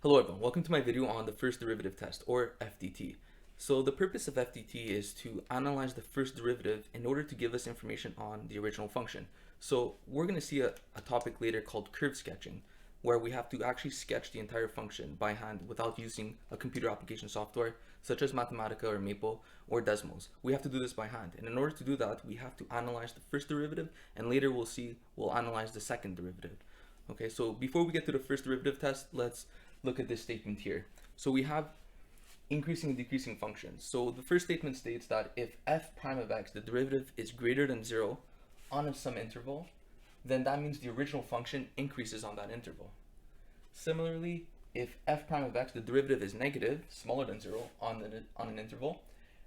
Hello everyone, welcome to my video on the first derivative test, or FDT. So the purpose of FDT is to analyze the first derivative in order to give us information on the original function. So we're going to see a topic later called curve sketching, where we have to actually sketch the entire function by hand without using a computer application software such as Mathematica or Maple or Desmos. We have to do this by hand, and in order to do that we have to analyze the first derivative, and later we'll analyze the second derivative. Okay, so before we get to the first derivative test, let's look at this statement here. So we have increasing and decreasing functions. So the first statement states that if f prime of x, the derivative, is greater than 0 on some interval, then that means the original function increases on that interval. Similarly, if f prime of x, the derivative, is negative, smaller than 0 on an interval,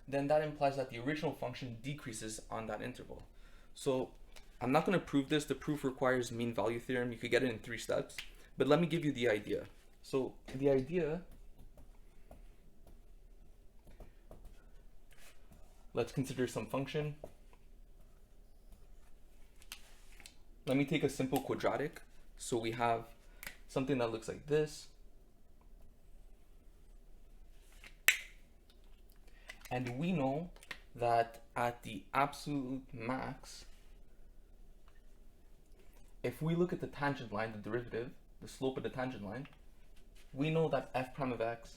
then that implies that the original function decreases on that interval. So I'm not going to prove this. The proof requires mean value theorem. You could get it in 3 steps, but let me give you the idea. So the idea, let's consider some function. Let me take a simple quadratic. So we have something that looks like this. And we know that at the absolute max, if we look at the tangent line, the derivative, the slope of the tangent line, we know that f prime of x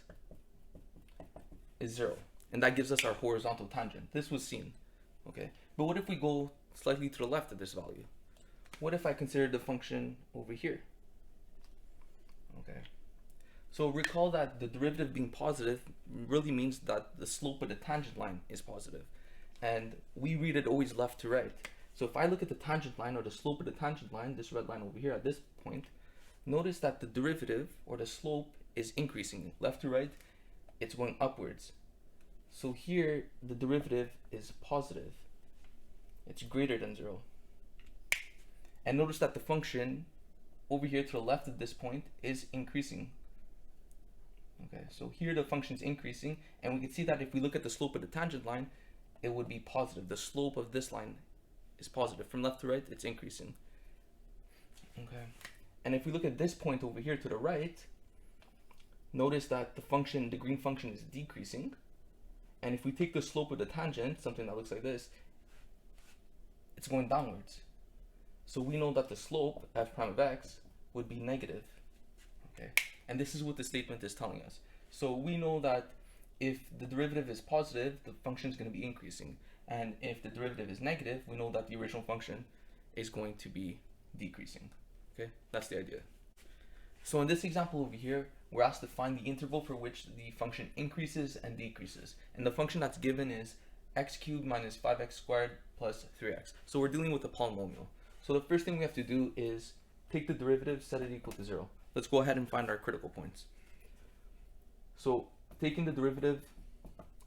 is 0. And that gives us our horizontal tangent. This was seen. Okay. But what if we go slightly to the left of this value? What if I consider the function over here? Okay. So recall that the derivative being positive really means that the slope of the tangent line is positive. And we read it always left to right. So if I look at the tangent line, or the slope of the tangent line, this red line over here at this point, notice that the derivative, or the slope, is increasing. Left to right, it's going upwards. So here, the derivative is positive. It's greater than 0. And notice that the function over here to the left of this point is increasing. Okay, so here the function is increasing, and we can see that if we look at the slope of the tangent line, it would be positive. The slope of this line is positive. From left to right, it's increasing. Okay. And if we look at this point over here to the right, notice that the function, the green function, is decreasing. And if we take the slope of the tangent, something that looks like this, it's going downwards. So we know that the slope, f prime of x, would be negative. Okay. And this is what the statement is telling us. So we know that if the derivative is positive, the function is going to be increasing. And if the derivative is negative, we know that the original function is going to be decreasing. Okay, that's the idea. So in this example over here, we're asked to find the interval for which the function increases and decreases. And the function that's given is x cubed minus 5x squared plus 3x. So we're dealing with a polynomial. So the first thing we have to do is take the derivative, set it equal to 0. Let's go ahead and find our critical points. So taking the derivative,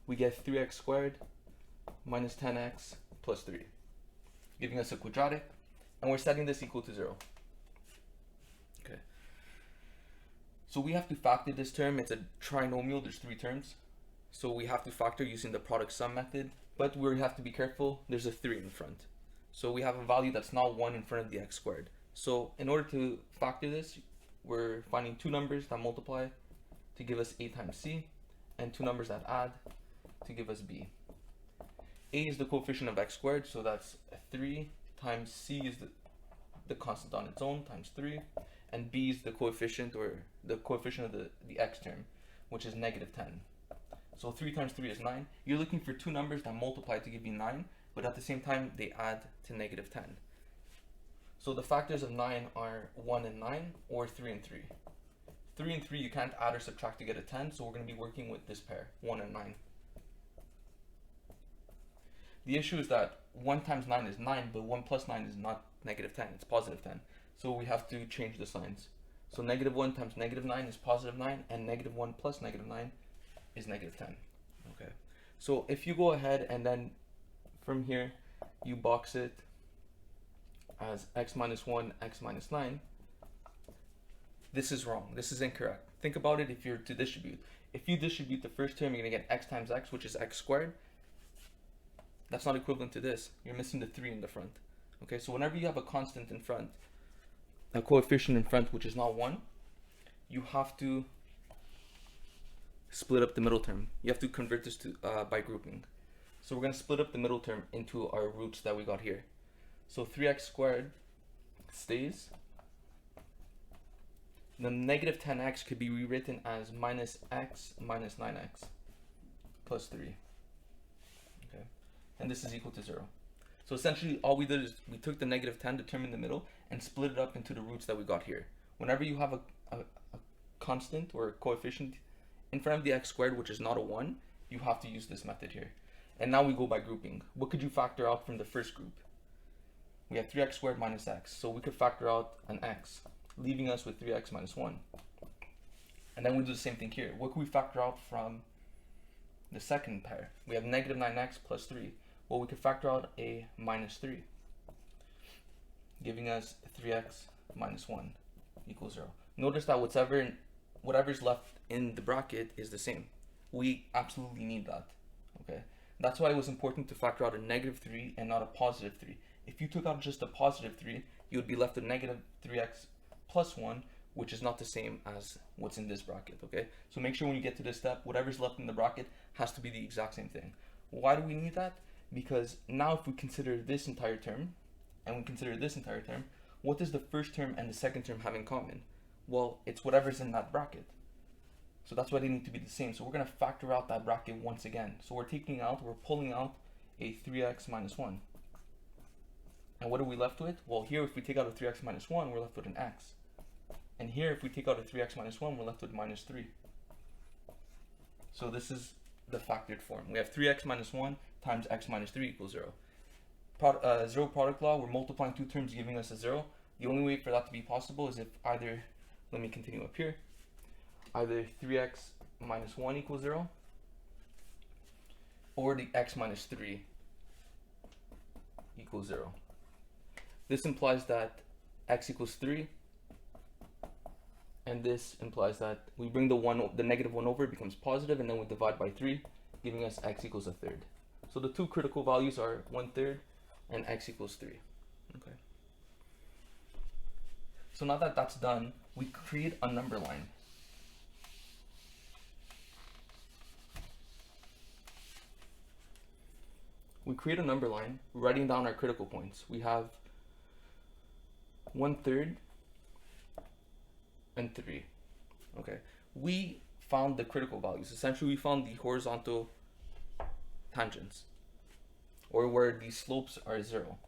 we get 3x squared minus 10x plus 3, giving us a quadratic, and we're setting this equal to 0. Okay. So we have to factor this term. It's a trinomial. There's 3 terms. So we have to factor using the product sum method, but we have to be careful. There's a 3 in front. So we have a value that's not 1 in front of the x squared. So in order to factor this, we're finding 2 numbers that multiply to give us a times c, and 2 numbers that add to give us b. A is the coefficient of x squared, so that's 3 times c is the constant on its own, times 3, and b is the coefficient, or the coefficient of the x term, which is negative 10. So 3 times 3 is 9. You're looking for 2 numbers that multiply to give you 9, but at the same time they add to negative 10. So the factors of 9 are 1 and 9, or 3 and 3. 3 and 3 you can't add or subtract to get a 10, so we're going to be working with this pair, 1 and 9. The issue is that 1 times 9 is 9, but 1 plus 9 is not negative 10, it's positive 10. So we have to change the signs. So negative 1 times negative 9 is positive 9, and negative 1 plus negative 9 is negative 10. Okay. So if you go ahead and then from here, you box it as x minus 1, x minus 9, this is wrong. This is incorrect. Think about it if you're to distribute. If you distribute the first term, you're going to get x times x, which is x squared. That's not equivalent to this. You're missing the 3 in the front. Okay, so whenever you have a constant in front, a coefficient in front which is not 1, you have to split up the middle term. You have to convert this to by grouping. So we're going to split up the middle term into our roots that we got here. So 3x squared stays. The negative 10x could be rewritten as minus x minus 9x plus 3. Okay, and this is equal to 0. So essentially all we did is we took the negative 10 to determine the middle and split it up into the roots that we got here. Whenever you have a constant or a coefficient in front of the x squared, which is not a 1, you have to use this method here. And now we go by grouping. What could you factor out from the first group? We have 3x squared minus x. So we could factor out an x, leaving us with 3x minus 1. And then we do the same thing here. What can we factor out from the second pair? We have negative 9x plus 3. Well, we could factor out a minus 3, giving us 3x minus 1 equals 0. Notice that whatever's left in the bracket is the same. We absolutely need that. Okay, that's why it was important to factor out a negative 3 and not a positive 3. If you took out just a positive 3, you would be left with negative 3x plus 1, which is not the same as what's in this bracket. Okay, so make sure when you get to this step, whatever's left in the bracket has to be the exact same thing. Why do we need that? Because now if we consider this entire term and we consider this entire term, what does the first term and the second term have in common? Well, it's whatever's in that bracket. So that's why they need to be the same. So we're going to factor out that bracket once again. So we're pulling out a 3x minus 1. And what are we left with? Well, here if we take out a 3x minus 1, we're left with an x. And here if we take out a 3x minus 1, we're left with minus 3. So this is the factored form. We have 3x minus 1 times x minus 3 equals 0. Zero product law, we're multiplying two terms giving us a 0. The only way for that to be possible is if either, let me continue up here, either 3x minus 1 equals 0 or the x minus 3 equals 0. This implies that x equals 3, and this implies that we bring the negative 1 over, it becomes positive, and then we divide by 3, giving us x equals a third. So the two critical values are 1/3 and x equals 3. Okay. So now that that's done, we create a number line. We create a number line, writing down our critical points. We have 1/3 and 3. Okay. We found the critical values. Essentially, we found the horizontal tangents, or where the slopes are 0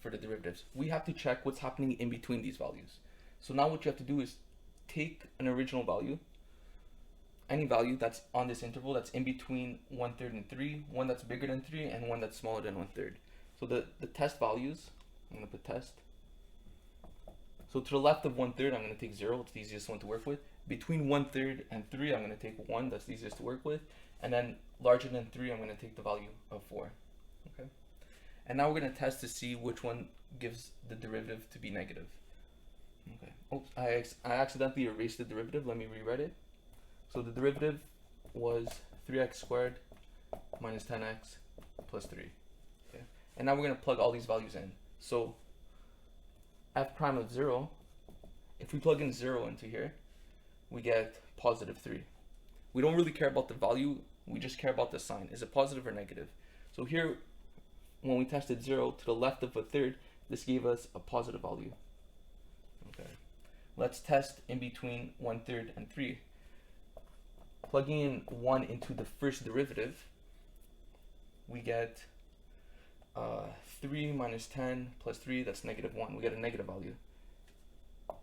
for the derivatives. We have to check what's happening in between these values. So now what you have to do is take an original value, any value that's on this interval that's in between 1/3 and 3, one that's bigger than 3, and one that's smaller than 1/3. So the test values, I'm going to put test. So to the left of 1/3, I'm going to take 0, it's the easiest one to work with. Between 1/3 and 3, I'm going to take 1, that's the easiest to work with. And then larger than 3, I'm going to take the value of 4. Okay. And now we're going to test to see which one gives the derivative to be negative. Okay. Oops, I accidentally erased the derivative. Let me rewrite it. So the derivative was 3x squared minus 10x plus 3. Okay. And now we're going to plug all these values in. So f prime of 0, if we plug in 0 into here, we get positive 3. We don't really care about the value, we just care about the sign. Is it positive or negative? So here, when we tested 0 to the left of 1/3, this gave us a positive value. Okay. Let's test in between 1/3 and 3. Plugging in 1 into the first derivative, we get 3 minus 10 plus 3, that's negative 1. We get a negative value,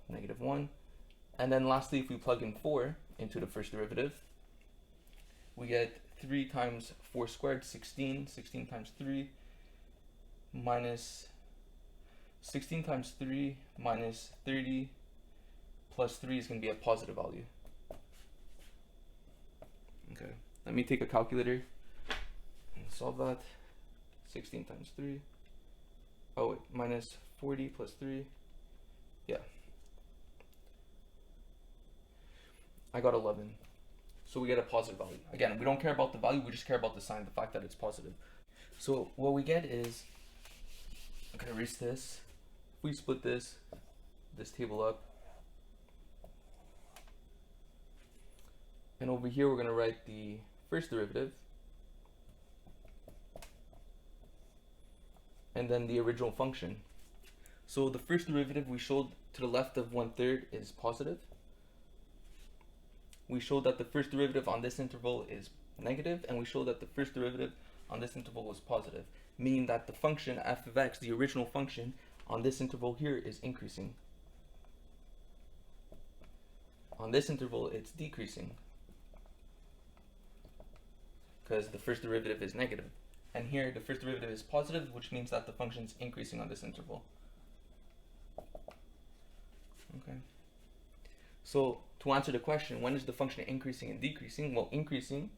negative 1. And then lastly, if we plug in 4 into the first derivative, we get 3 times 4 squared, 16. 16 times 3 minus 16 times 3 minus 30 plus 3 is going to be a positive value. Okay, let me take a calculator and solve that. 16 times 3. Oh wait, minus 40 plus 3. Yeah. I got 11. So we get a positive value. Again, we don't care about the value, we just care about the sign, the fact that it's positive. So what we get is, I'm going to erase this. If we split this table up, And over here, we're going to write the first derivative. And then the original function. So the first derivative we showed to the left of 1/3 is positive. We showed that the first derivative on this interval is negative, and we showed that the first derivative on this interval was positive, meaning that the function f of x, the original function on this interval here, is increasing. On this interval, it's decreasing because the first derivative is negative. And here, the first derivative is positive, which means that the function is increasing on this interval. Okay. So to answer the question, when is the function increasing and decreasing? Well, increasing,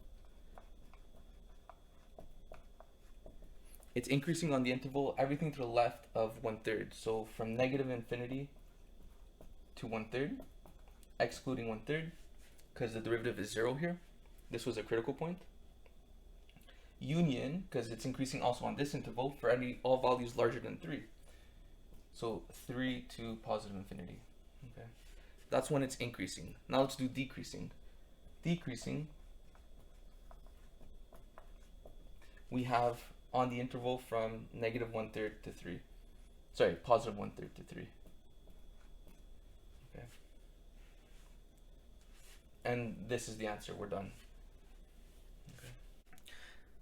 it's increasing on the interval everything to the left of 1/3. So from negative infinity to 1/3, excluding 1/3, because the derivative is 0 here. This was a critical point. Union, because it's increasing also on this interval for all values larger than 3. So 3 to positive infinity. Okay, that's when it's increasing. Now let's do decreasing. Decreasing, we have on the interval from negative 1/3 to 3. Sorry, positive 1/3 to 3. Okay. And this is the answer. We're done. Okay.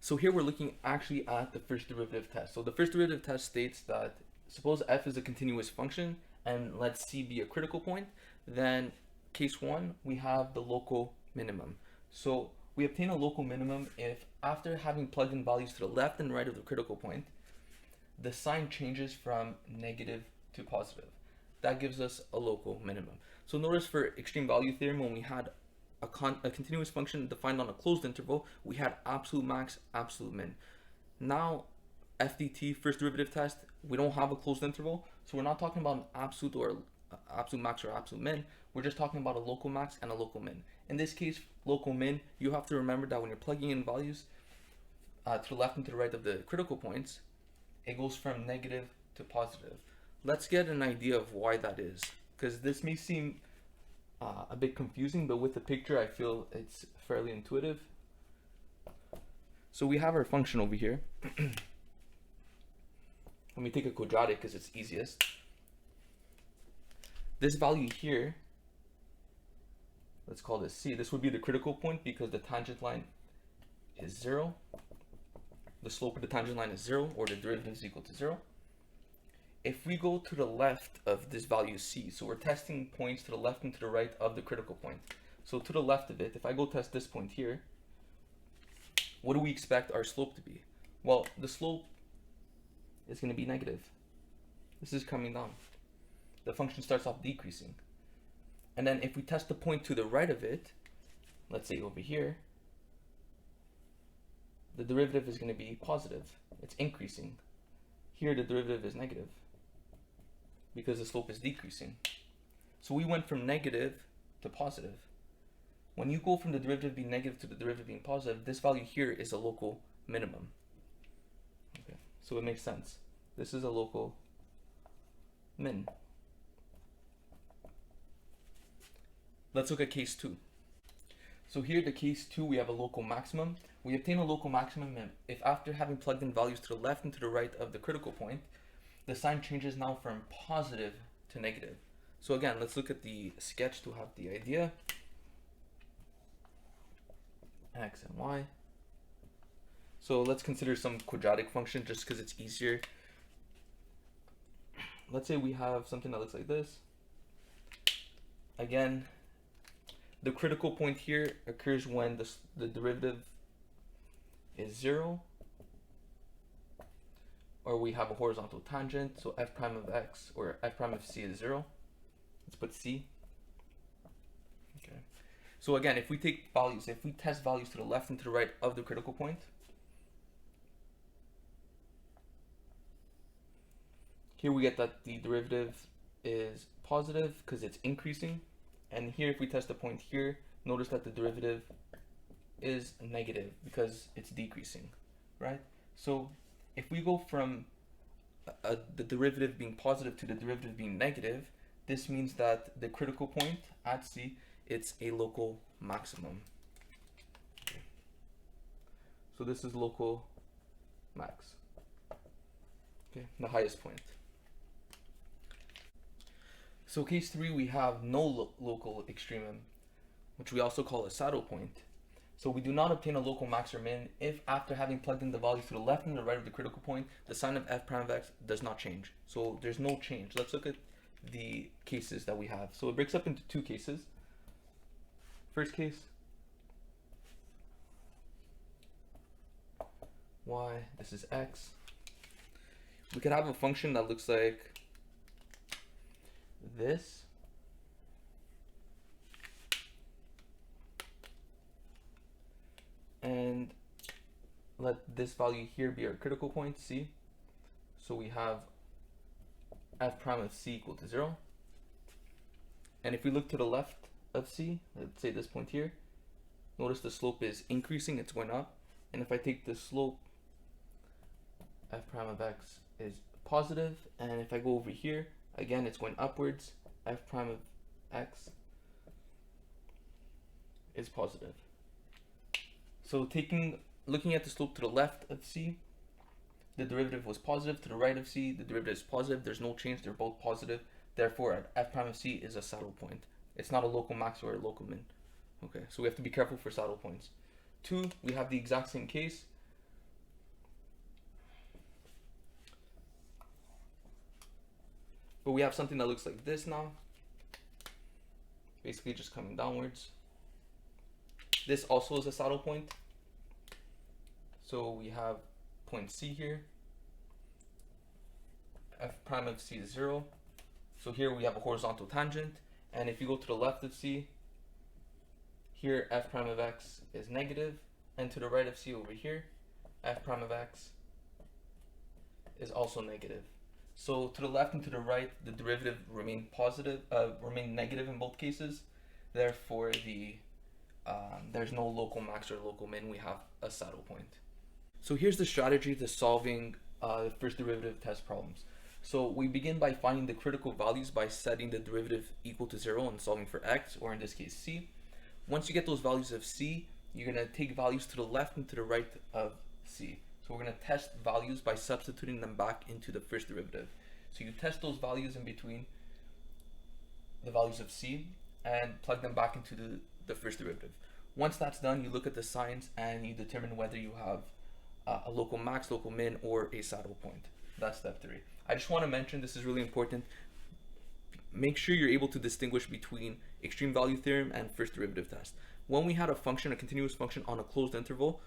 So here we're looking actually at the first derivative test. So the first derivative test states that suppose f is a continuous function and let c be a critical point, then case 1, we have the local minimum. So we obtain a local minimum if after having plugged in values to the left and right of the critical point, the sign changes from negative to positive. That gives us a local minimum. So notice for extreme value theorem, when we had a continuous function defined on a closed interval, we had absolute max, absolute min. Now FDT, first derivative test, we don't have a closed interval, so we're not talking about an absolute or absolute max or absolute min. We're just talking about a local max and a local min. In this case, local min, you have to remember that when you're plugging in values to the left and to the right of the critical points, it goes from negative to positive. Let's get an idea of why that is, because this may seem a bit confusing, but with the picture I feel it's fairly intuitive. So we have our function over here. Let me take a quadratic because it's easiest. This value here, let's call this c. This would be the critical point because the tangent line is 0. The slope of the tangent line is 0, or the derivative is equal to 0. If we go to the left of this value c, so we're testing points to the left and to the right of the critical point. So to the left of it, if I go test this point here, what do we expect our slope to be? Well, the slope is going to be negative. This is coming down. The function starts off decreasing. And then if we test the point to the right of it, let's say over here, the derivative is going to be positive. It's increasing. Here the derivative is negative because the slope is decreasing. So we went from negative to positive. When you go from the derivative being negative to the derivative being positive, this value here is a local minimum. Okay, so it makes sense. This is a local min. Let's look at case 2. So here, the case 2, we have a local maximum. We obtain a local maximum if after having plugged in values to the left and to the right of the critical point, the sign changes now from positive to negative. So again, let's look at the sketch to have the idea. X and Y. So let's consider some quadratic function just because it's easier. Let's say we have something that looks like this. Again, the critical point here occurs when the derivative is 0, or we have a horizontal tangent, so f prime of x or f prime of c is 0. Let's put c. Okay. So again, if we take values, if we test values to the left and to the right of the critical point, here we get that the derivative is positive because it's increasing. And here, if we test the point here, notice that the derivative is negative because it's decreasing, right? So if we go from the derivative being positive to the derivative being negative, this means that the critical point at C, it's a local maximum. So this is local max. Okay, the highest point. So case 3, we have no local extremum, which we also call a saddle point. So we do not obtain a local max or min if after having plugged in the values to the left and the right of the critical point, the sign of f prime of x does not change. So there's no change. Let's look at the cases that we have. So it breaks up into 2 cases. First case, y, this is x. We could have a function that looks like this. And let this value here be our critical point, c. So we have f prime of c equal to 0. And if we look to the left of c, let's say this point here, notice the slope is increasing, it's going up. And if I take the slope, f prime of x is positive, and if I go over here, again it's going upwards, f prime of x is positive. So looking at the slope to the left of c, the derivative was positive. To the right of c, the derivative is positive. There's no change, they're both positive. Therefore, f prime of c is a saddle point. It's not a local max or a local min. Okay, so we have to be careful for saddle points. 2, we have the exact same case. But we have something that looks like this now. Basically just coming downwards. This also is a saddle point. So we have point C here. F prime of C is 0. So here we have a horizontal tangent. And if you go to the left of C, here f prime of x is negative. And to the right of C over here, f prime of x is also negative. So to the left and to the right, the derivative remain negative in both cases. Therefore, there's no local max or local min. We have a saddle point. So here's the strategy to solving first derivative test problems. So we begin by finding the critical values by setting the derivative equal to 0 and solving for x, or in this case c. Once you get those values of c, you're going to take values to the left and to the right of c. So we're going to test values by substituting them back into the first derivative. So you test those values in between the values of c and plug them back into the first derivative. Once that's done, you look at the signs and you determine whether you have a local max, local min, or a saddle point. That's step 3. I just want to mention, this is really important, make sure you're able to distinguish between extreme value theorem and first derivative test. When we had a function, a continuous function on a closed interval,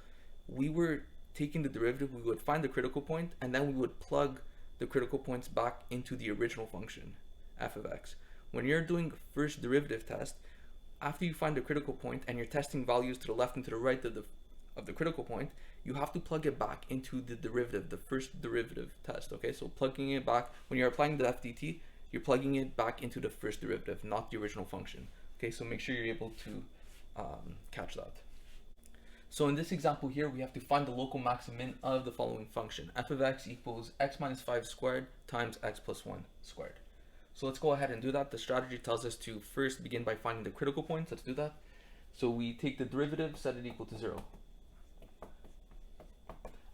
we were taking the derivative, we would find the critical point, and then we would plug the critical points back into the original function, f of x. When you're doing first derivative test, after you find the critical point and you're testing values to the left and to the right of the critical point, you have to plug it back into the derivative, the first derivative test, okay? So plugging it back, when you're applying the FDT, you're plugging it back into the first derivative, not the original function, okay? So make sure you're able to catch that. So in this example here, we have to find the local max and min of the following function. F of x equals x minus 5 squared times x plus 1 squared. So let's go ahead and do that. The strategy tells us to first begin by finding the critical points. Let's do that. So we take the derivative, set it equal to 0.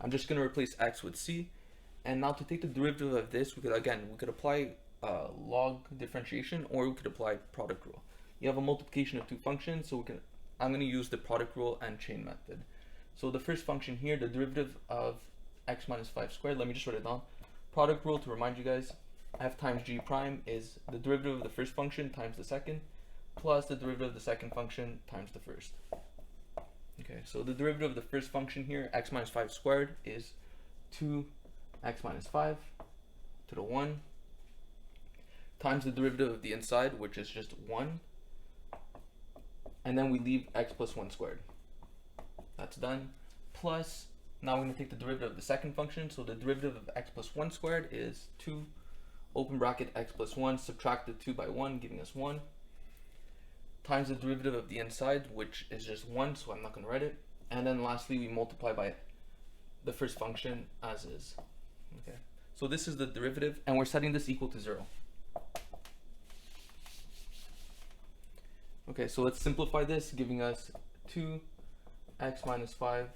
I'm just going to replace x with c. And now to take the derivative of this, we could apply log differentiation, or we could apply product rule. You have a multiplication of two functions, so I'm going to use the product rule and chain method. So the first function here, the derivative of x minus 5 squared, let me just write it down. Product rule, to remind you guys, f times g prime is the derivative of the first function times the second, plus the derivative of the second function times the first. Okay, so the derivative of the first function here, x minus 5 squared, is 2x minus 5 to the 1, times the derivative of the inside, which is just 1, and then we leave x plus 1 squared. That's done. Plus, now we're going to take the derivative of the second function, so the derivative of x plus 1 squared is 2, open bracket x plus 1, subtract the 2 by 1, giving us 1, times the derivative of the inside, which is just 1, so I'm not going to write it. And then lastly, we multiply by the first function as is. Okay, so this is the derivative, and we're setting this equal to 0. Okay, so let's simplify this, giving us 2x minus 5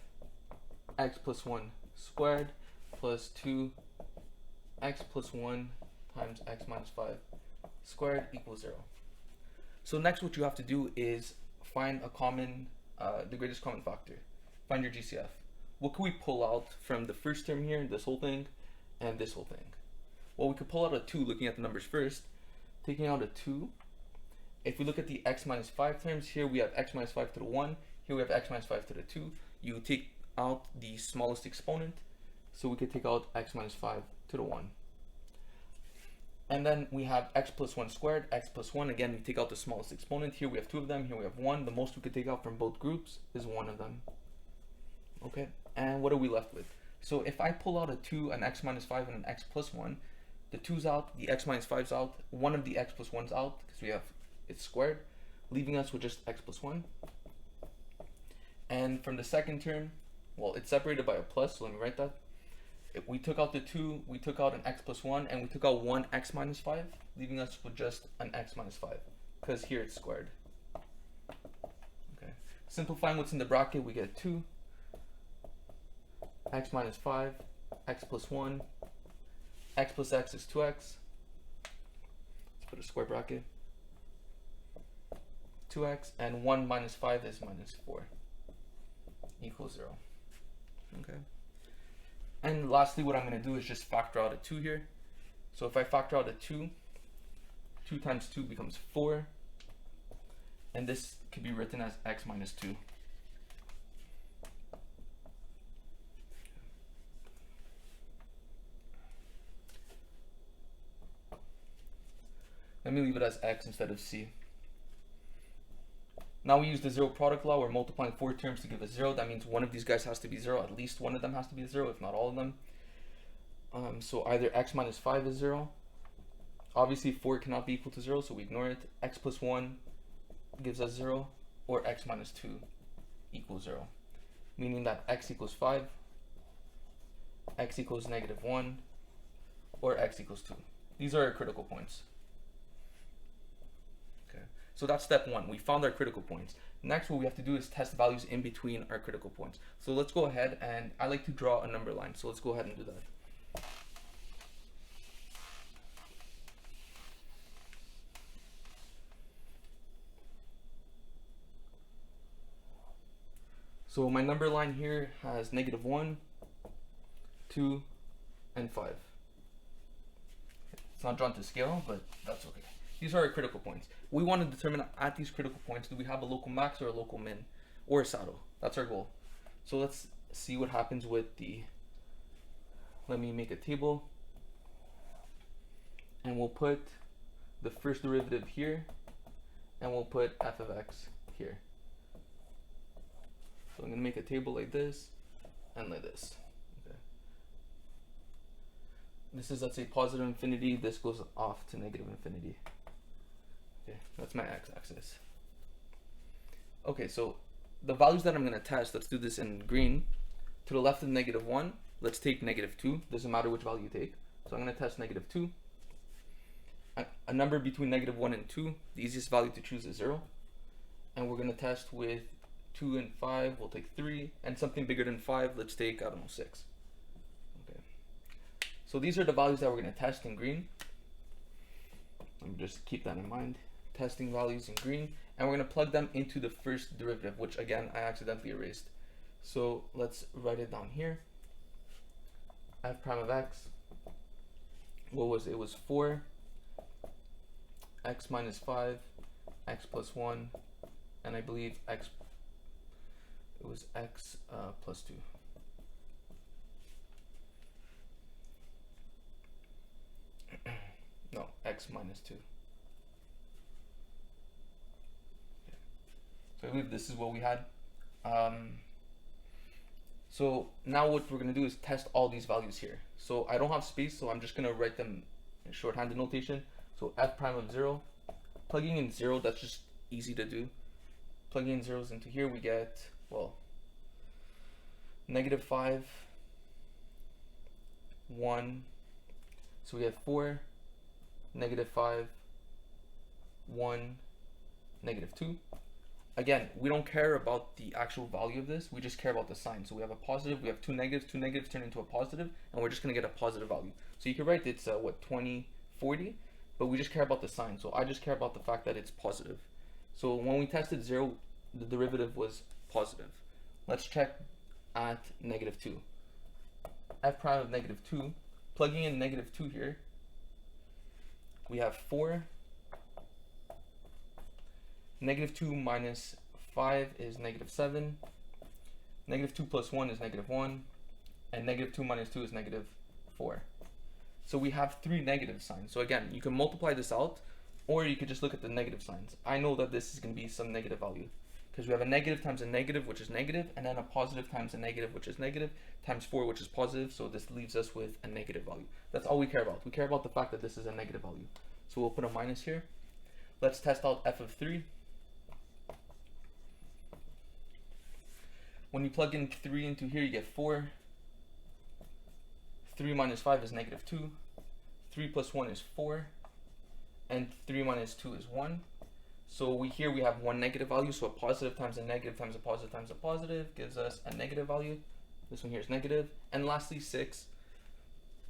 x plus 1 squared plus 2 x plus 1 times x minus 5 squared equals 0. So next what you have to do is find a common, the greatest common factor. Find your GCF. What can we pull out from the first term here, this whole thing, and this whole thing? Well, we could pull out a 2 looking at the numbers first. Taking out a 2, if we look at the x minus 5 terms, here we have x minus 5 to the 1, here we have x minus 5 to the 2. You take out the smallest exponent, so we could take out x minus 5 to the 1. And then we have x plus 1 squared, x plus 1. Again, we take out the smallest exponent. Here we have 2 of them, here we have 1. The most we could take out from both groups is 1 of them. Okay, and what are we left with? So if I pull out a 2, an x minus 5, and an x plus 1, the 2's out, the x minus 5's out, one of the x plus 1's out, because we have it's squared, leaving us with just x plus 1. And from the second term, well, it's separated by a plus, so let me write that. If we took out the 2, we took out an x plus 1, and we took out one x minus 5, leaving us with just an x minus 5, because here it's squared. Okay. Simplifying what's in the bracket, we get 2, x minus 5, x plus 1, x plus x is 2x. Let's put a square bracket. 2x, and 1 minus 5 is minus 4, equals 0. Okay. And lastly, what I'm going to do is just factor out a 2 here. So if I factor out a 2, 2 times 2 becomes 4. And this could be written as x minus 2. Let me leave it as x instead of c. Now we use the zero product law. We're multiplying 4 terms to give us 0. That means one of these guys has to be 0. At least one of them has to be 0, if not all of them. So either x minus 5 is 0. Obviously 4 cannot be equal to 0, so we ignore it. X plus 1 gives us 0, or x minus 2 equals 0. Meaning that x equals 5, x equals negative 1, or x equals 2. These are our critical points. So that's step 1. We found our critical points. Next, what we have to do is test values in between our critical points. So let's go ahead, and I like to draw a number line. So let's go ahead and do that. So my number line here has negative 1, 2, and 5. It's not drawn to scale, but that's okay. These are our critical points. We want to determine at these critical points, do we have a local max or a local min or a saddle? That's our goal. So let's see what happens with the, let me make a table, and we'll put the first derivative here, and we'll put f of x here. So I'm going to make a table like this and like this. Okay. This is, let's say, positive infinity. This goes off to negative infinity. Okay, that's my x-axis. Okay, so the values that I'm going to test, let's do this in green. To the left of negative 1, let's take negative 2. Doesn't matter which value you take. So I'm going to test negative 2. A number between negative 1 and 2, the easiest value to choose is 0. And we're going to test with 2 and 5, we'll take 3. And something bigger than 5, let's take, I don't know, 6. Okay. So these are the values that we're going to test in green. Let me just keep that in mind. Testing values in green, and we're going to plug them into the first derivative, which again I accidentally erased. So let's write it down here. F prime of x, what was it? It was 4 x minus 5 x plus 1, and I believe x, it was x plus 2. No, x minus 2. So I believe this is what we had. So now what we're going to do is test all these values here. So I don't have space, so I'm just going to write them in shorthanded notation. So f prime of 0, plugging in 0, that's just easy to do. Plugging in zeros into here, we get, well, negative 5, 1. So we have 4, negative 5, 1, negative 2. again, we don't care about the actual value of this, we just care about the sign. So we have a positive, we have two negatives turn into a positive, and we're just going to get a positive value. So you can write it's what, 20, 40, but we just care about the sign. So I just care about the fact that it's positive. So when we tested 0, the derivative was positive. Let's check at -2. F prime of -2, plugging in -2 here, we have 4. -2 minus 5 is -7. -2 plus 1 is -1. And -2 minus 2 is -4. So we have 3 negative signs. So again, you can multiply this out, or you could just look at the negative signs. I know that this is going to be some negative value, because we have a negative times a negative, which is negative, and then a positive times a negative, which is negative, times 4, which is positive. So this leaves us with a negative value. That's all we care about. We care about the fact that this is a negative value. So we'll put a minus here. Let's test out f of 3. When you plug in 3 into here, you get 4. 3 minus 5 is -2. 3 plus 1 is 4. And 3 minus 2 is 1. So here we have one negative value. So a positive times a negative times a positive times a positive gives us a negative value. This one here is negative. And lastly, 6.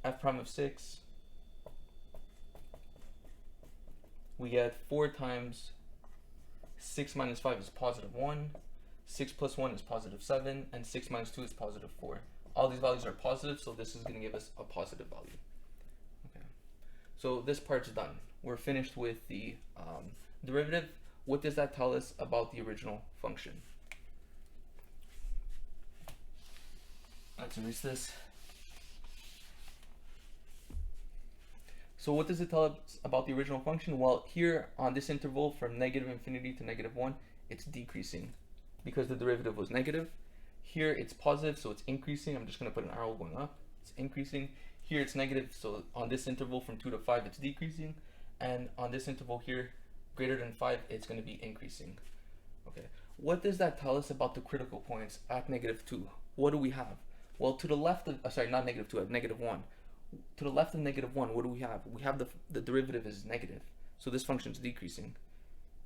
F prime of 6. We get 4 times 6 minus 5 is +1. 6 plus 1 is +7, and 6 minus 2 is +4. All these values are positive, so this is going to give us a positive value. Okay, so this part's done. We're finished with the derivative. What does that tell us about the original function? Let's erase this. So what does it tell us about the original function? Well, here on this interval from -infinity to -1, it's decreasing, because the derivative was negative. Here it's positive, so it's increasing. I'm just going to put an arrow going up. It's increasing. Here it's negative, so on this interval from 2 to 5, it's decreasing. And on this interval here, greater than 5, it's going to be increasing. Okay. What does that tell us about the critical points at -2? What do we have? Well, to the left of, sorry, not -2, at -1. To the left of -1, what do we have? We have the derivative is negative, so this function is decreasing.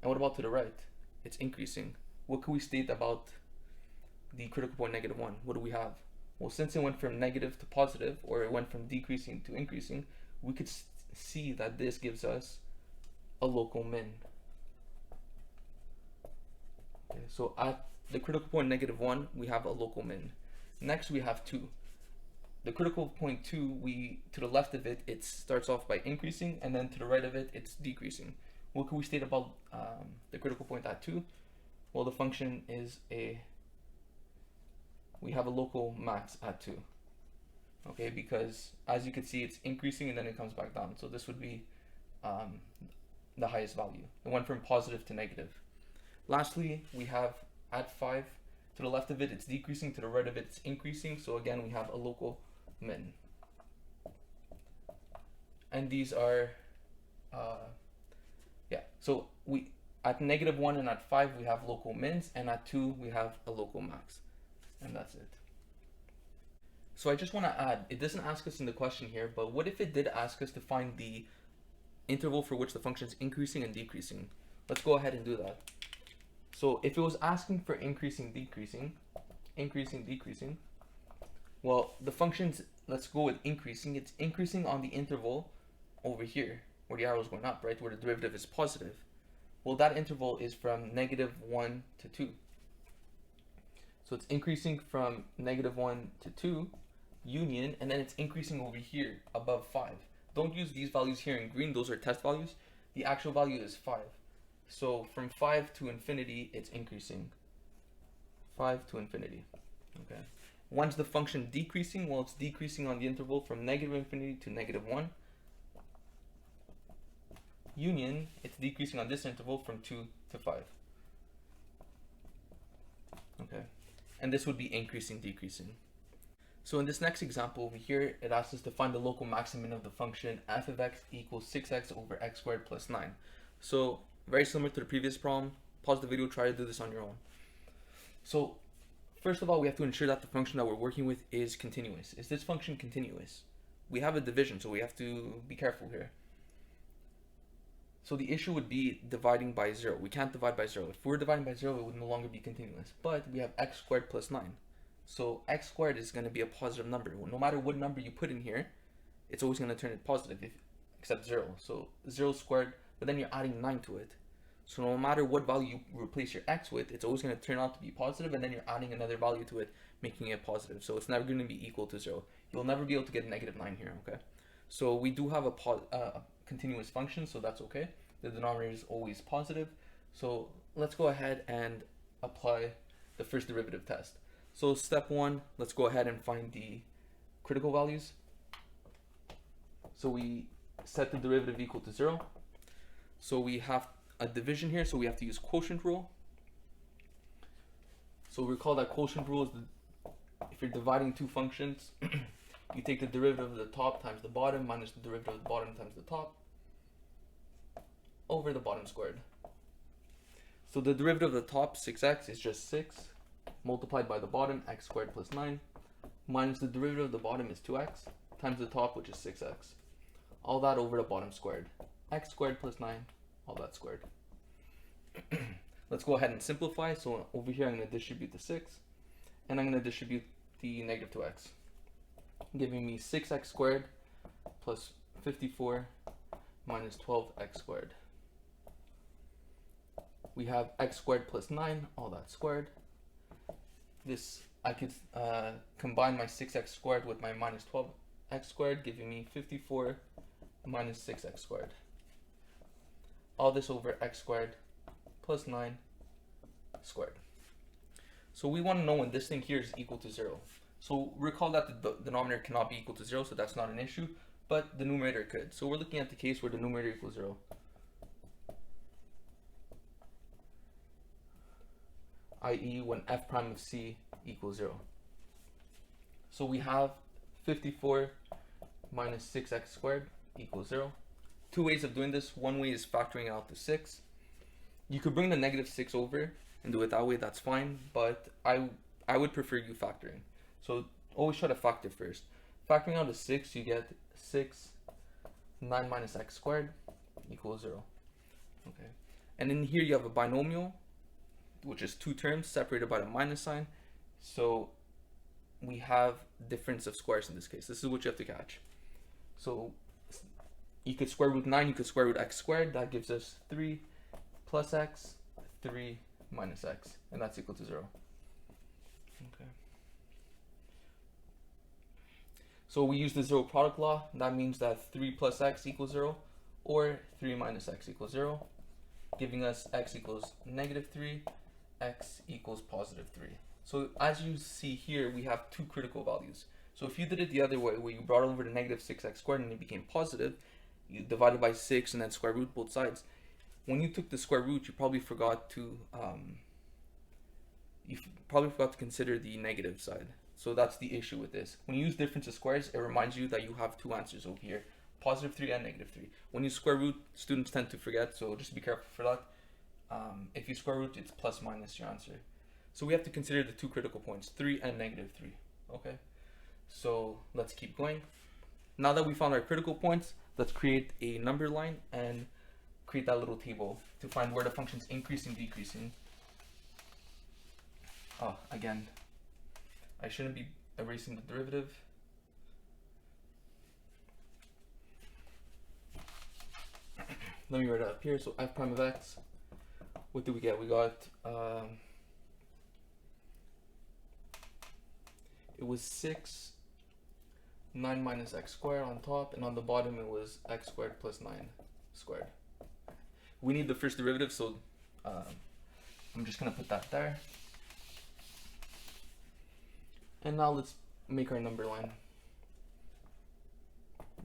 And what about to the right? It's increasing. What can we state about the critical point -1? What do we have? Well, since it went from negative to positive, or it went from decreasing to increasing, we could see that this gives us a local min. Okay, so at the critical point -1, we have a local min. Next, we have 2. The critical point 2, to the left of it, it starts off by increasing, and then to the right of it, it's decreasing. What can we state about the critical point at 2? Well, the function is we have a local max at 2. Okay, because as you can see, it's increasing and then it comes back down. So this would be the highest value. It went from positive to negative. Lastly, we have at 5, to the left of it, it's decreasing, to the right of it, it's increasing. So again, we have a local min. And these are, so we at -1 and at 5, we have local mins, and at 2, we have a local max. And that's it. So I just want to add, it doesn't ask us in the question here, but what if it did ask us to find the interval for which the function is increasing and decreasing? Let's go ahead and do that. So if it was asking for increasing, decreasing, well, the functions, let's go with increasing. It's increasing on the interval over here, where the arrow is going up, right, where the derivative is positive. Well, that interval is from -1 to 2. So it's increasing from -1 to 2, union, and then it's increasing over here above 5. Don't use these values here in green, those are test values. The actual value is 5. So from 5 to infinity, it's increasing. 5 to infinity. Okay. When's the function decreasing? Well, it's decreasing on the interval from -infinity to -1. Union, it's decreasing on this interval from 2 to 5. Okay. And this would be increasing, decreasing. So in this next example over here, it asks us to find the local maximum of the function f of x equals 6x over x squared plus 9. So very similar to the previous problem. Pause the video, try to do this on your own. So first of all, we have to ensure that the function that we're working with is continuous. Is this function continuous? We have a division, so we have to be careful here. So the issue would be dividing by 0. We can't divide by 0. If we're dividing by 0, it would no longer be continuous. But we have x squared plus 9. So x squared is going to be a positive number. No matter what number you put in here, it's always going to turn it positive, except 0. So 0 squared, but then you're adding 9 to it. So no matter what value you replace your x with, it's always going to turn out to be positive, and then you're adding another value to it, making it positive. So it's never going to be equal to 0. You'll never be able to get negative 9 here, okay? So we do have a continuous function, so that's okay. The denominator is always positive. So let's go ahead and apply the first derivative test. So step 1, let's go ahead and find the critical values. So we set the derivative equal to 0. So we have a division here, so we have to use quotient rule. So recall that quotient rule is if you're dividing two functions, you take the derivative of the top times the bottom minus the derivative of the bottom times the top over the bottom squared. So the derivative of the top, 6x, is just 6 multiplied by the bottom, x squared plus 9, minus the derivative of the bottom is 2x times the top, which is 6x. All that over the bottom squared. X squared plus 9, all that squared. Let's go ahead and simplify. So over here I'm going to distribute the 6, and I'm going to distribute the negative 2x, giving me 6x squared plus 54 minus 12x squared. We have x squared plus 9, all that squared. This, I could combine my 6x squared with my minus 12x squared, giving me 54 minus 6x squared. All this over x squared plus 9 squared. So we want to know when this thing here is equal to 0. So recall that the denominator cannot be equal to 0, so that's not an issue, but the numerator could. So we're looking at the case where the numerator equals 0. i.e. when f prime of c equals 0. So we have 54 minus 6x squared equals 0. Two ways of doing this. One way is factoring it out to 6. You could bring the negative 6 over and do it that way, that's fine, but I would prefer you factoring. So always try to factor first. Factoring out to 6, you get 6, 9 minus x squared equals 0. Okay. And in here you have a binomial, which is two terms separated by the minus sign. So we have difference of squares in this case. This is what you have to catch. So you could square root 9, you could square root x squared. That gives us 3 plus x, 3 minus x, and that's equal to 0. Okay. So we use the zero product law. That means that 3 plus x equals 0, or 3 minus x equals 0, giving us x equals negative 3, x equals positive 3. So as you see here, we have two critical values. So if you did it the other way, where you brought over the negative 6x squared and it became positive, you divided by 6 and then square root both sides. When you took the square root, you probably forgot to consider the negative side. So that's the issue with this. When you use difference of squares, it reminds you that you have two answers over here, positive 3 and negative 3. When you square root, students tend to forget, so just be careful for that. If you square root, it's plus minus your answer. So we have to consider the two critical points, 3 and negative 3. Okay, so let's keep going. Now that we found our critical points, let's create a number line and create that little table to find where the function's increasing, decreasing. Oh, again, I shouldn't be erasing the derivative. Let me write it up here. So f prime of x, what did we get? We got, it was 6, 9 minus x squared on top, and on the bottom it was x squared plus 9 squared. We need the first derivative, so I'm just going to put that there. And now let's make our number line.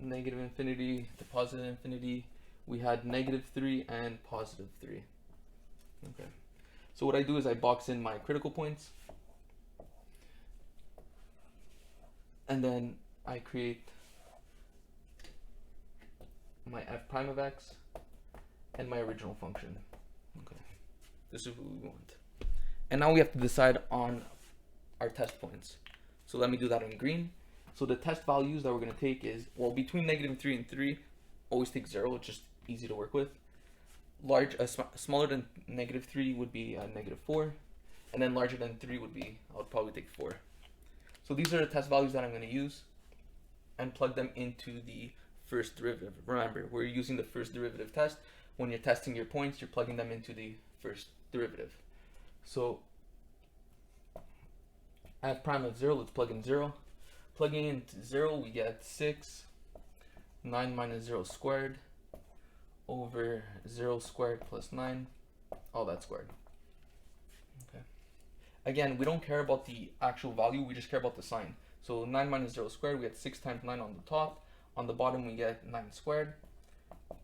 Negative infinity to positive infinity. We had negative 3 and positive 3. Okay. So what I do is I box in my critical points. And then I create my f prime of x and my original function. Okay. This is what we want. And now we have to decide on our test points. So let me do that in green. So the test values that we're going to take is, well, between negative 3 and 3, always take 0. It's just easy to work with. smaller than -3 would be -4, and then larger than 3 would be, I would probably take 4. So these are the test values that I'm going to use and plug them into the first derivative. Remember, we're using the first derivative test. When you're testing your points, you're plugging them into the first derivative. So f prime of 0, let's plug in 0. Plugging into 0, we get 6, 9 minus 0 squared over 0 squared plus 9, all that squared. Okay. Again, we don't care about the actual value, we just care about the sign. So 9 minus 0 squared, we get 6 times 9 on the top. On the bottom, we get 9 squared.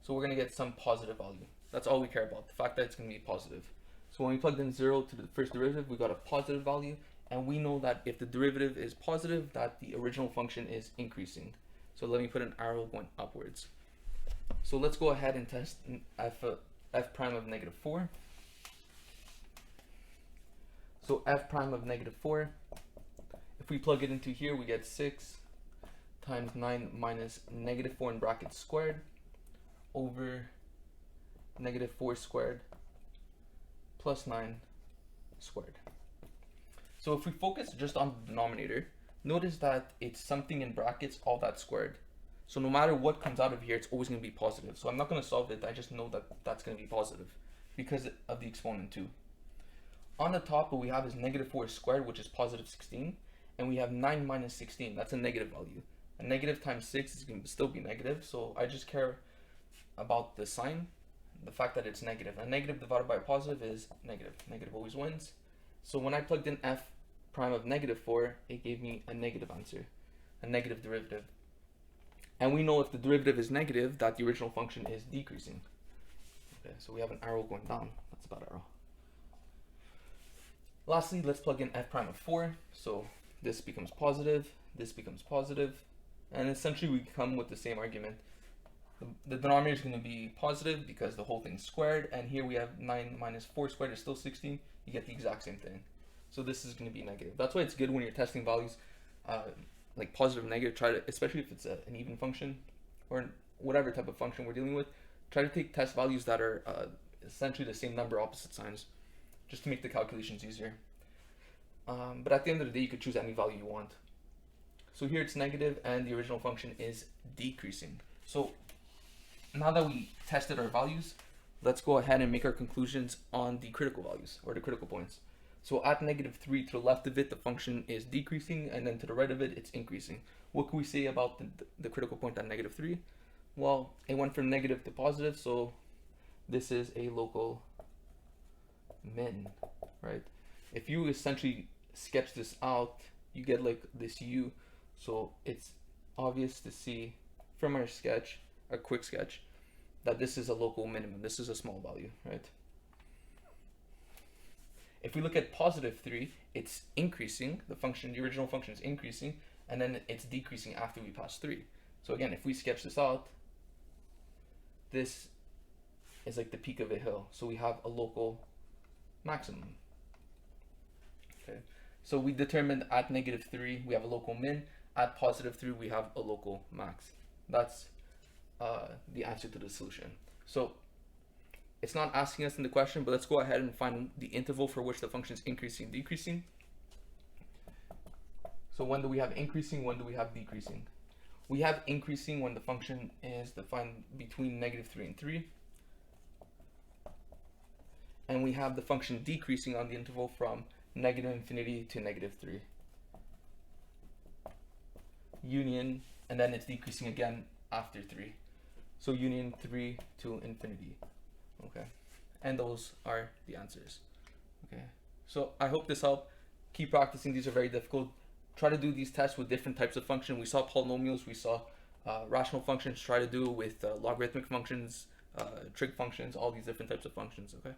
So we're going to get some positive value. That's all we care about, the fact that it's going to be positive. So when we plugged in 0 to the first derivative, we got a positive value. And we know that if the derivative is positive, that the original function is increasing. So let me put an arrow going upwards. So let's go ahead and test f prime of -4. So f prime of -4, if we plug it into here, we get 6 times 9 minus -4 in brackets squared over -4 squared plus 9 squared. So if we focus just on the denominator, notice that it's something in brackets, all that squared. So no matter what comes out of here, it's always going to be positive. So I'm not going to solve it, I just know that that's going to be positive because of the exponent 2. On the top, what we have is -4 squared, which is positive 16, and we have 9 minus 16, that's a negative value. A negative times 6 is going to still be negative, so I just care about the sign, the fact that it's negative. A negative divided by a positive is negative. Negative always wins. So when I plugged in f prime of -4, it gave me a negative answer, a negative derivative. And we know if the derivative is negative, that the original function is decreasing. Okay, so we have an arrow going down. That's a bad arrow. Lastly, let's plug in f prime of 4. So this becomes positive, this becomes positive, and essentially we come with the same argument. The denominator is going to be positive because the whole thing's squared, and here we have 9 minus 4 squared is still 16. You get the exact same thing. So this is going to be negative. That's why it's good when you're testing values like positive and negative. Try to, especially if it's an even function or whatever type of function we're dealing with, try to take test values that are essentially the same number, opposite signs, just to make the calculations easier. But at the end of the day, you could choose any value you want. So here it's negative and the original function is decreasing. So now that we tested our values, let's go ahead and make our conclusions on the critical values or the critical points. So at -3, to the left of it, the function is decreasing, and then to the right of it, it's increasing. What can we say about the critical point at -3? Well, it went from negative to positive, so this is a local min, right? If you essentially sketch this out, you get like this U. So it's obvious to see from our sketch, our quick sketch, that this is a local minimum. This is a small value, right? If we look at +3, it's increasing. The function, the original function is increasing, and then it's decreasing after we pass 3. So again, if we sketch this out, this is like the peak of a hill. So we have a local maximum. Okay. So we determined at -3 we have a local min. At +3 we have a local max. That's the answer to the solution. So it's not asking us in the question, but let's go ahead and find the interval for which the function is increasing, decreasing. So when do we have increasing? When do we have decreasing? We have increasing when the function is defined between -3 and 3. And we have the function decreasing on the interval from -infinity to -3. Union, and then it's decreasing again after 3. So union 3 to infinity. Okay, and those are the answers. Okay, so I hope this helped. Keep practicing. These are very difficult. Try to do these tests with different types of function. We saw polynomials, we saw rational functions. Try to do it with logarithmic functions, trig functions, all these different types of functions. Okay.